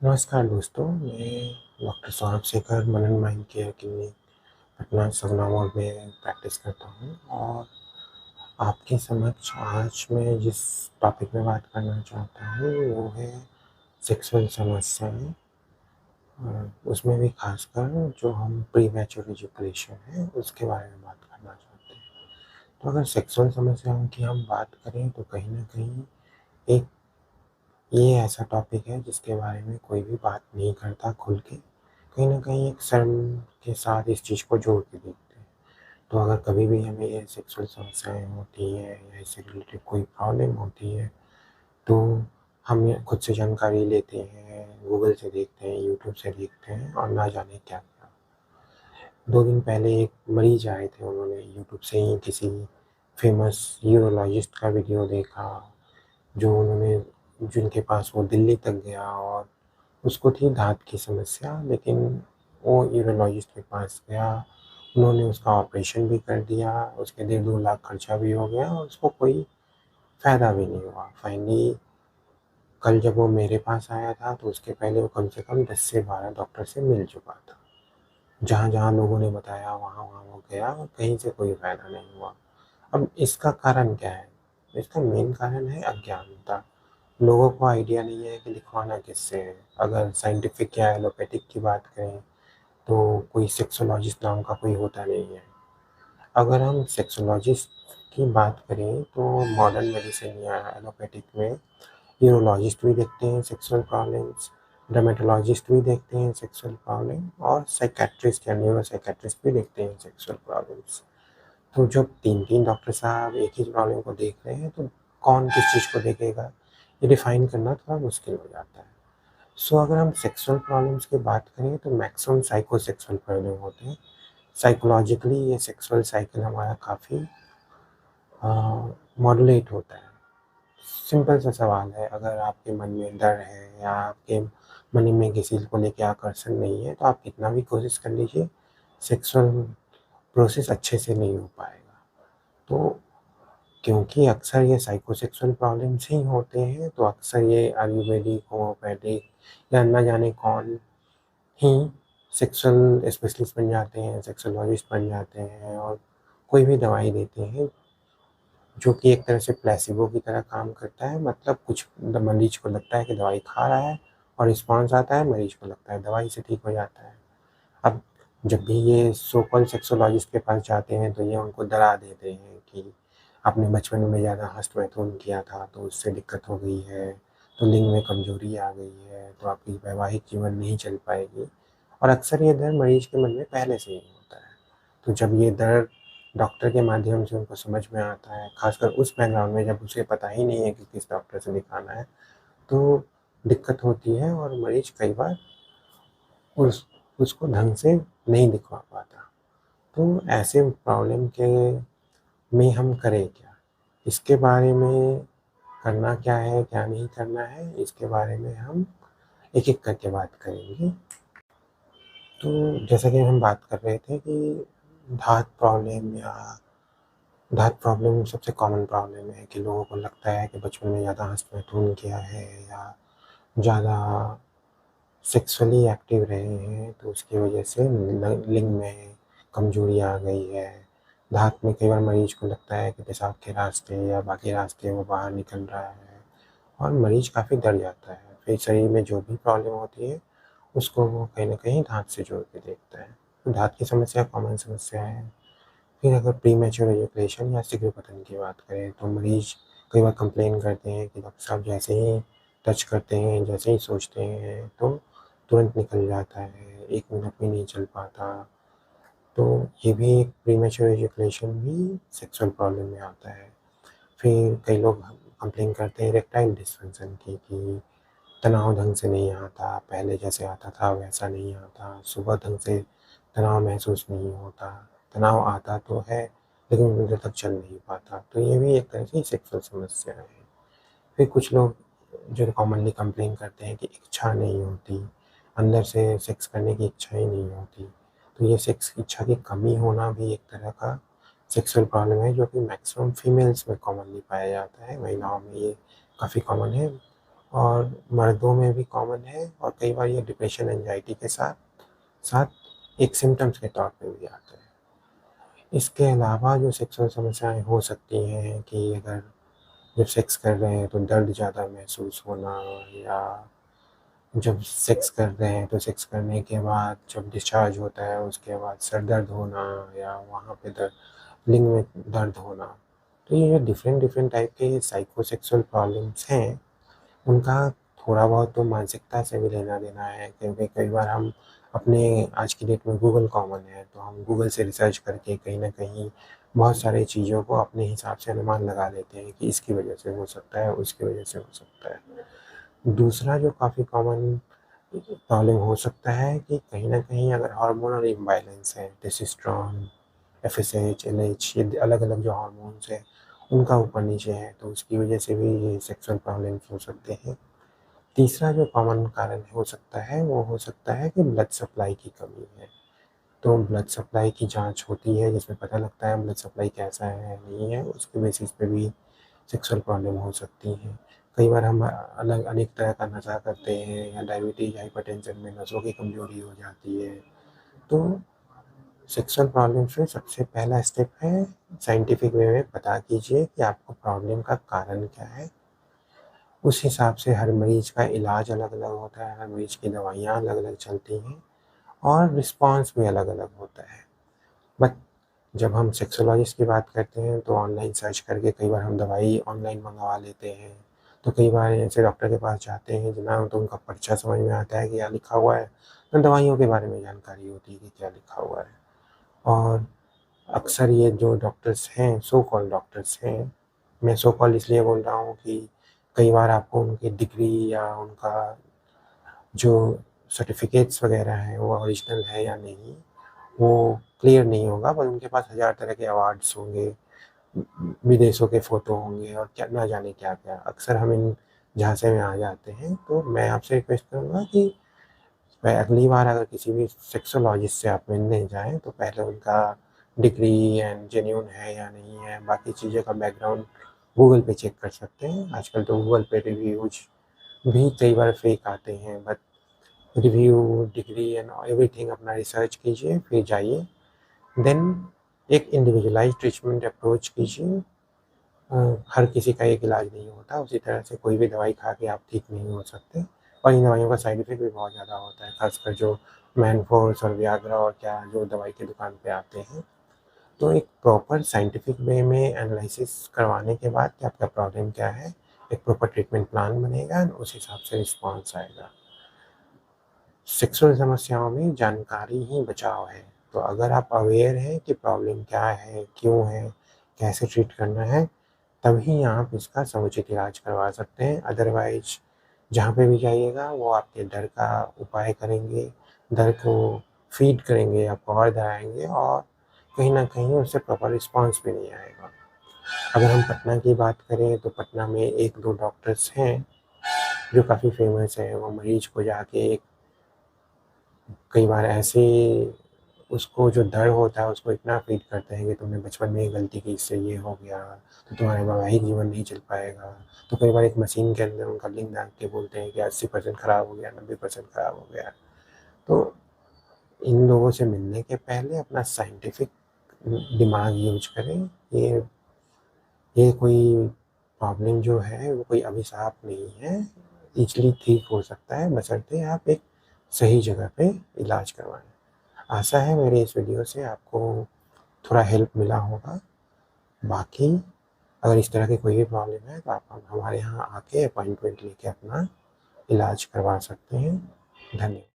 नमस्कार दोस्तों, मैं डॉक्टर सौरभ शेखर मनन माइंड केयर क्लिनिक पटना सगुना मोड़ में प्रैक्टिस करता हूँ और आपके समक्ष आज मैं जिस टॉपिक में बात करना चाहता हूँ वो है सेक्सुअल समस्याएं। उसमें भी खासकर जो हम प्री मैच्योर एजुकेशन है उसके बारे में बात करना चाहते हैं। तो अगर सेक्सुअल समस्याओं की हम बात करें तो कहीं ना कहीं एक ये ऐसा टॉपिक है जिसके बारे में कोई भी बात नहीं करता खुल के। कहीं न कहीं एक शर्म के साथ इस चीज़ को जोड़ के देखते हैं। तो अगर कभी भी हमें ये सेक्सुअल समस्याएँ होती हैं या इससे रिलेटेड कोई प्रॉब्लम होती है, तो हम ये खुद से जानकारी लेते हैं, गूगल से देखते हैं, यूट्यूब से देखते हैं और ना जाने क्या-क्या। 2 दिन पहले एक मरीज़ आए थे, उन्होंने यूट्यूब से ही किसी फ़ेमस यूरोलॉजिस्ट का वीडियो देखा, जो उन्होंने जिनके पास वो दिल्ली तक गया और उसको थी दाँत की समस्या, लेकिन वो यूरोलॉजिस्ट के पास गया, उन्होंने उसका ऑपरेशन भी कर दिया, उसके डेढ़ 2 लाख खर्चा भी हो गया और उसको कोई फ़ायदा भी नहीं हुआ। फाइनली कल जब वो मेरे पास आया था, तो उसके पहले वो कम से कम 10 से 12 डॉक्टर से मिल चुका था। जहाँ-जहाँ लोगों ने बताया वहाँ-वहाँ वो गया और कहीं से कोई फ़ायदा नहीं हुआ। अब इसका कारण क्या है? इसका मेन कारण है अज्ञानता। लोगों को आइडिया नहीं है कि लिखवाना किससे है। अगर साइंटिफिक या एलोपैथिक की बात करें, तो कोई सेक्सोलॉजिस्ट नाम का कोई होता नहीं है। अगर हम सेक्सोलॉजिस्ट की बात करें तो मॉडर्न मेडिसिन या एलोपैथिक में यूरोलॉजिस्ट भी देखते हैं सेक्सुअल प्रॉब्लम्स, डर्मेटोलॉजिस्ट भी देखते हैं सेक्सुअल प्रॉब्लम और साइकियाट्रिस्ट या न्यूरो साइकियाट्रिस्ट भी देखते हैं सेक्सुअल प्रॉब्लम्स। तो जब 3-3 डॉक्टर साहब एक ही प्रॉब्लम को देख रहे हैं, तो कौन किस चीज़ को देखेगा, ये डिफ़ाइन करना थोड़ा मुश्किल हो जाता है। सो अगर हम सेक्सुअल प्रॉब्लम्स की बात करें तो मैक्सिमम साइकोसेक्सुअल प्रॉब्लम होते हैं। साइकोलॉजिकली ये सेक्सुअल साइकिल हमारा काफ़ी मॉड्यूलेट होता है। सिंपल सा सवाल है, अगर आपके मन में डर है या आपके मन में किसी को लेके आकर्षण नहीं है, तो आप कितना भी कोशिश कर लीजिए, सेक्सुअल प्रोसेस अच्छे से नहीं हो पाएगा। तो क्योंकि अक्सर ये साइकोसेक्सुअल प्रॉब्लम्स ही होते हैं, तो अक्सर ये आयुर्वेदिक, होम्योपैथिक या ना जाने कौन ही सेक्सुअल स्पेशलिस्ट बन जाते हैं, सेक्सोलॉजिस्ट बन जाते हैं और कोई भी दवाई देते हैं, जो कि एक तरह से प्लेसिबो की तरह काम करता है। मतलब कुछ मरीज को लगता है कि दवाई खा रहा है और रिस्पॉन्स आता है, मरीज को लगता है दवाई से ठीक हो जाता है। अब जब भी ये सो कॉल्ड सेक्सोलॉजिस्ट के पास जाते हैं, तो ये उनको डरा देते हैं कि आपने बचपन में ज़्यादा हस्त-मैथुन किया था, तो उससे दिक्कत हो गई है, तो लिंग में कमज़ोरी आ गई है, तो आपकी वैवाहिक जीवन नहीं चल पाएगी। और अक्सर ये डर मरीज़ के मन में पहले से ही होता है। तो जब ये डर डॉक्टर के माध्यम से उनको समझ में आता है, ख़ासकर उस बैकग्राउंड में जब उसे पता ही नहीं है कि किस डॉक्टर से दिखाना है, तो दिक्कत होती है और मरीज़ कई बार उस उसको ढंग से नहीं दिखवा पाता। तो ऐसे प्रॉब्लम के में हम करें क्या? इसके बारे में करना क्या है, क्या नहीं करना है, इसके बारे में हम एक-एक करके बात करेंगे। तो जैसा कि हम बात कर रहे थे कि दाँत प्रॉब्लम सबसे कॉमन प्रॉब्लम है कि लोगों को लगता है कि बचपन में ज़्यादा हँस-मैथुन किया है या ज़्यादा सेक्सुअली एक्टिव रहे हैं, तो उसकी वजह से ल लिंग में कमज़ोरी आ गई है। दाँत में कई बार मरीज़ को लगता है कि पेशाब के रास्ते या बाकी रास्ते वो बाहर निकल रहा है और मरीज़ काफ़ी डर जाता है। फिर शरीर में जो भी प्रॉब्लम होती है, उसको वो कहीं न कहीं दाँत से जोड़ के देखता है। तो दाँत की समस्या कॉमन समस्या है। फिर अगर प्रीमैच्योर इजैकुलेशन या शीघ्र पतन की बात करें, तो मरीज़ कई बार कंप्लेन करते हैं कि डॉक्टर साहब जैसे ही टच करते हैं, जैसे ही सोचते हैं, तो तुरंत निकल जाता है, 1 मिनट भी नहीं चल पाता। तो ये भी एक प्रीमैच्योर इजैकुलेशन भी सेक्सुअल प्रॉब्लम में आता है। फिर कई लोग कंप्लेन करते हैं इरेक्टाइल डिस्फंक्शन की कि तनाव ढंग से नहीं आता, पहले जैसे आता था वैसा नहीं आता, सुबह ढंग से तनाव महसूस नहीं होता, तनाव आता तो है लेकिन उतनी देर तक चल नहीं पाता, तो ये भी एक तरह की सेक्सुअल समस्या है। फिर कुछ लोग जो कॉमनली कंप्लेन करते हैं कि इच्छा नहीं होती, अंदर से सेक्स करने की इच्छा ही नहीं होती, तो ये सेक्स की इच्छा की कमी होना भी एक तरह का सेक्सुअल प्रॉब्लम है, जो कि मैक्सिमम फीमेल्स में कॉमनली पाया जाता है, महिलाओं में ये काफ़ी कॉमन है। और मर्दों में भी कॉमन है, और कई बार ये डिप्रेशन एंजाइटी के साथ साथ एक सिम्टम्स के तौर पे भी आता है। इसके अलावा जो सेक्सुअल समस्याएं हो सकती हैं कि अगर जब सेक्स कर रहे हैं तो दर्द ज़्यादा महसूस होना, या जब सेक्स कर रहे हैं तो सेक्स करने के बाद जब डिस्चार्ज होता है उसके बाद सर दर्द होना, या वहाँ पे दर्द लिंग में दर्द होना। तो ये जो डिफरेंट डिफरेंट टाइप के साइकोसेक्सुअल प्रॉब्लम्स हैं, उनका थोड़ा बहुत तो मानसिकता से भी लेना देना है, क्योंकि कई बार हम अपने आज की डेट में गूगल कॉमन है, तो हम गूगल से रिसर्च करके कहीं ना कहीं बहुत सारी चीज़ों को अपने हिसाब से अनुमान लगा लेते हैं कि इसकी वजह से हो सकता है, उसकी वजह से हो सकता है। दूसरा जो काफ़ी कॉमन प्रॉब्लम हो सकता है कि कहीं न कहीं अगर हार्मोनल इम्बैलेंस है, टेस्टोस्टेरोन, एफएसएच, एलएच, ये अलग-अलग जो हार्मोन्स हैं, उनका ऊपर-नीचे है, तो उसकी वजह से भी ये सेक्सुअल प्रॉब्लम्स हो सकते हैं। तीसरा जो कॉमन कारण हो सकता है, वो हो सकता है कि ब्लड सप्लाई की कमी है। तो ब्लड सप्लाई की जाँच होती है, जिसमें पता लगता है ब्लड सप्लाई कैसा है, नहीं है, उसके बेसिस पे भी सेक्सुअल प्रॉब्लम हो सकती हैं। कई बार हम अलग अनेक तरह का नशा करते हैं, या डायबिटीज़, हाइपरटेंशन में नसों की कमज़ोरी हो जाती है। तो सेक्सुअल प्रॉब्लम्स में सबसे पहला स्टेप है साइंटिफिक वे में पता कीजिए कि आपको प्रॉब्लम का कारण क्या है। उस हिसाब से हर मरीज़ का इलाज अलग-अलग होता है, हर मरीज़ की दवाइयाँ अलग-अलग चलती हैं, और रिस्पॉन्स भी अलग-अलग होता है। बट जब हम सेक्सोलॉजिस्ट की बात करते हैं तो ऑनलाइन सर्च करके कई बार हम दवाई ऑनलाइन मंगवा लेते हैं। तो कई बार ऐसे डॉक्टर के पास जाते हैं ना, तो उनका पर्चा समझ में आता है कि क्या लिखा हुआ है, ना दवाइयों के बारे में जानकारी होती है कि क्या लिखा हुआ है। और अक्सर ये जो डॉक्टर्स हैं, सो कॉल्ड डॉक्टर्स हैं, मैं सो कॉल्ड इसलिए बोल रहा हूँ कि कई बार आपको उनकी डिग्री या उनका जो सर्टिफ़िकेट्स वग़ैरह हैं वो ओरिजिनल है या नहीं, वो क्लियर नहीं होगा, पर उनके पास हज़ार तरह के अवार्ड्स होंगे, विदेशों के फ़ोटो होंगे, और क्या ना जाने क्या-क्या। अक्सर हम इन झांसे में आ जाते हैं, तो मैं आपसे रिक्वेस्ट करूँगा कि मैं अगली बार अगर किसी भी सेक्सोलॉजिस्ट से आप मिलने जाएँ, तो पहले उनका डिग्री एंड जेन्युइन है या नहीं है, बाकी चीज़ों का बैकग्राउंड गूगल पे चेक कर सकते हैं। आजकल तो गूगल पे रिव्यूज़ भी कई बार फ़ेक आते हैं, but review, degree and everything अपना रिसर्च कीजिए, फिर जाइए। देन एक इंडिविजुअलाइज़्ड ट्रीटमेंट अप्रोच कीजिए। हर किसी का एक इलाज नहीं होता, उसी तरह से कोई भी दवाई खा के आप ठीक नहीं हो सकते, और इन दवाइयों का साइड इफ़ेक्ट भी बहुत ज़्यादा होता है, ख़ासकर जो मैनफोर्स और वियाग्रा और क्या जो दवाई की दुकान पे आते हैं। तो एक प्रॉपर साइंटिफिक वे में एनालिसिस करवाने के बाद कि आपका प्रॉब्लम क्या है, एक प्रॉपर ट्रीटमेंट प्लान बनेगा, उस हिसाब से रिस्पॉन्स आएगा। सेक्सुअल समस्याओं में जानकारी ही बचाव है। तो अगर आप अवेयर हैं कि प्रॉब्लम क्या है, क्यों है, कैसे ट्रीट करना है, तभी आप इसका समुचित इलाज करवा सकते हैं। अदरवाइज़ जहाँ पे भी जाइएगा वो आपके डर का उपाय करेंगे, डर को फ़ीड करेंगे, आपको और डराएँगे, और कहीं न कहीं उससे प्रॉपर रिस्पॉन्स भी नहीं आएगा। अगर हम पटना की बात करें तो पटना में 1-2 डॉक्टर्स हैं जो काफ़ी फ़ेमस हैं। वो मरीज़ को जाके एक कई बार ऐसे उसको जो डर होता है उसको इतना फ़ीड करते हैं कि तुमने बचपन में ये गलती की, इससे ये हो गया, तो तुम्हारा वैवाहिक जीवन नहीं चल पाएगा। तो कई बार एक मशीन के अंदर उनका लिंग दाग के बोलते हैं कि 80% खराब हो गया, 90% खराब हो गया। तो इन लोगों से मिलने के पहले अपना साइंटिफिक दिमाग यूज़ करें। ये कोई प्रॉब्लम जो है वो कोई अभिशाप नहीं है, ईज़िली ठीक हो सकता है, बशर्ते आप एक सही जगह पे इलाज करवाएँ। आशा है मेरे इस वीडियो से आपको थोड़ा हेल्प मिला होगा। बाकी अगर इस तरह की कोई भी प्रॉब्लम है तो आप हमारे यहाँ आके अपॉइंटमेंट लेके अपना इलाज करवा सकते हैं। धन्यवाद।